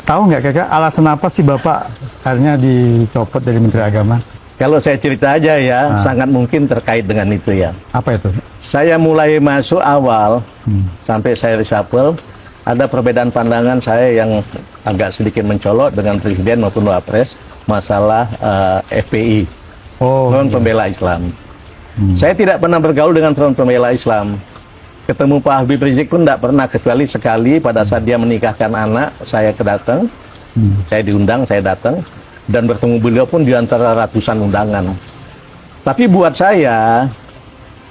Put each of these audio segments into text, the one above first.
tahu nggak kira-kira alasan apa sih Bapak akhirnya dicopot dari Menteri Agama? Kalau saya cerita aja ya, sangat mungkin terkait dengan itu ya. Apa itu? Saya mulai masuk awal, sampai saya reshuffle, ada perbedaan pandangan saya yang agak sedikit mencolok dengan Presiden maupun Wapres, masalah FPI, Front Pembela Islam. Saya tidak pernah bergaul dengan Front Pembela Islam. Ketemu Pak Habib Rizik pun tidak pernah, kecuali sekali pada saat dia menikahkan anak, saya kedatang, saya diundang, saya datang. Dan bertemu beliau pun di antara ratusan undangan. Tapi buat saya,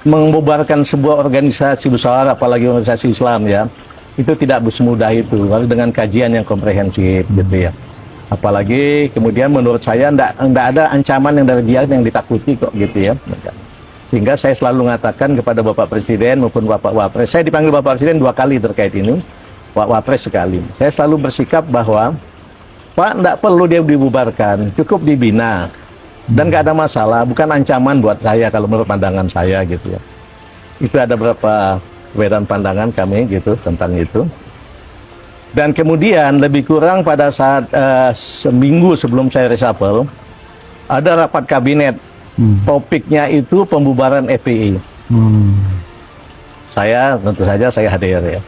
membubarkan sebuah organisasi besar, apalagi organisasi Islam ya, itu tidak semudah itu, harus dengan kajian yang komprehensif gitu ya. Apalagi kemudian menurut saya tidak ada ancaman yang dari dia yang ditakuti kok gitu ya. Sehingga saya selalu mengatakan kepada Bapak Presiden maupun Bapak Wapres, saya dipanggil Bapak Presiden 2 kali terkait ini, Pak Wapres sekali. Saya selalu bersikap bahwa Pak, tidak perlu dia dibubarkan, cukup dibina. Dan nggak ada masalah, bukan ancaman buat saya kalau menurut pandangan saya gitu ya. Itu ada beberapa perbedaan pandangan kami gitu tentang itu. Dan kemudian lebih kurang pada saat seminggu sebelum saya reshuffle, ada rapat kabinet. Topiknya itu pembubaran FPI. Saya tentu saja saya hadir ya.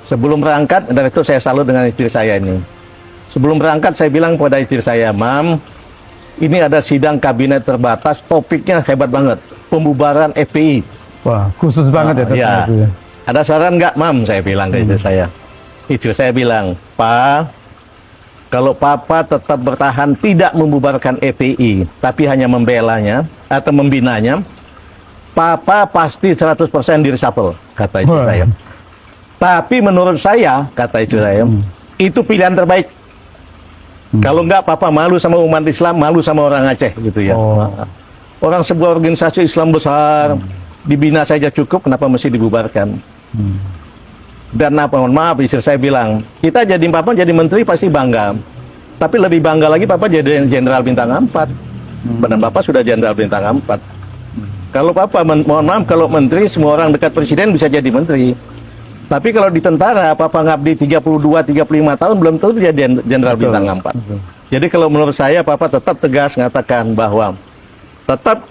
Sebelum berangkat, dan itu saya selalu dengan istri saya ini. Sebelum berangkat saya bilang kepada istri saya, Mam, ini ada sidang kabinet terbatas, topiknya hebat banget, pembubaran FPI. Wah, khusus banget ya. Itu ya. Ada saran nggak, Mam? Saya bilang ke istri saya. Istri saya bilang, Pak, kalau Papa tetap bertahan tidak membubarkan FPI, tapi hanya membelanya atau membinanya, Papa pasti 100% di reshuffle, kata istri saya. Tapi menurut saya, kata istri saya, itu pilihan terbaik. Kalau enggak, Papa malu sama umat Islam, malu sama orang Aceh gitu ya. Orang sebuah organisasi Islam besar, dibina saja cukup, kenapa mesti dibubarkan? Dan apa, mohon maaf, istri saya bilang, kita jadi Papa jadi menteri pasti bangga. Tapi lebih bangga lagi Papa jadi jenderal bintang 4. Badan Papa sudah jenderal bintang 4. Kalau Papa, mohon maaf, kalau menteri, semua orang dekat presiden bisa jadi menteri. Tapi kalau di tentara, Papa ngabdi 32-35 tahun, belum tentu dia jenderal bintang 4. Jadi kalau menurut saya, Papa tetap tegas mengatakan bahwa tetap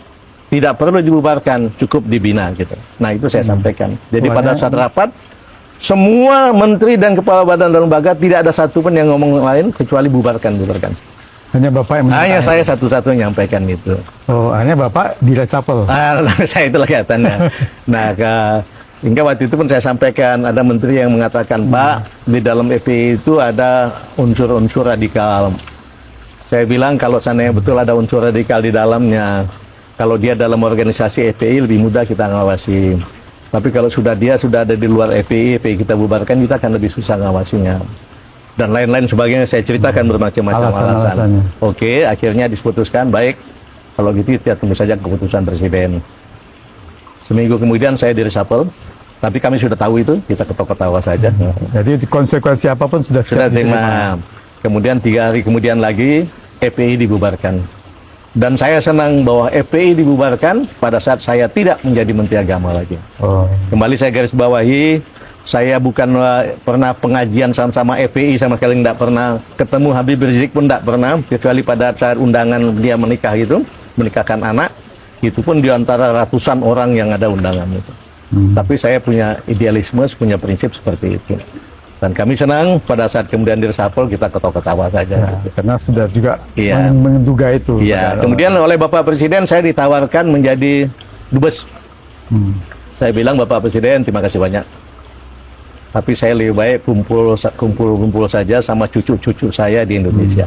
tidak perlu dibubarkan, cukup dibina gitu. Nah itu saya sampaikan. Jadi pada saat rapat, semua menteri dan kepala badan dan lembaga tidak ada satupun yang ngomong lain kecuali bubarkan. Hanya Bapak yang hanya saya satu-satu yang menyampaikan itu. Oh, hanya Bapak di reshuffle. Saya itu kelihatannya. Nah, sehingga waktu itu pun saya sampaikan, ada menteri yang mengatakan, Pak, di dalam FPI itu ada unsur-unsur radikal. Saya bilang kalau seandainya betul ada unsur radikal di dalamnya, kalau dia dalam organisasi FPI lebih mudah kita ngawasi. Tapi kalau dia sudah ada di luar FPI kita bubarkan, kita akan lebih susah ngawasinya. Dan lain-lain sebagainya saya ceritakan bermacam-macam alasan. Oke, akhirnya diputuskan, baik, kalau gitu kita tunggu saja keputusan Presiden. Seminggu kemudian saya di reshuffle, tapi kami sudah tahu itu, kita ketawa-ketawa saja. Jadi konsekuensi apapun sudah terima. Kemudian 3 hari kemudian lagi FPI dibubarkan. Dan saya senang bahwa FPI dibubarkan pada saat saya tidak menjadi Menteri Agama lagi. Kembali saya garis bawahi, saya bukan pernah pengajian sama FPI sama sekali, tidak pernah ketemu Habib Rizik pun tidak pernah, kecuali pada saat undangan dia menikah itu, menikahkan anak. Itu pun di antara ratusan orang yang ada undangan itu. Tapi saya punya idealisme, punya prinsip seperti itu. Dan kami senang pada saat kemudian di reshuffle kita ketawa-ketawa saja. Karena sudah juga menduga itu. Kemudian oleh Bapak Presiden saya ditawarkan menjadi dubes. Saya bilang, Bapak Presiden terima kasih banyak. Tapi saya lebih baik kumpul saja sama cucu-cucu saya di Indonesia.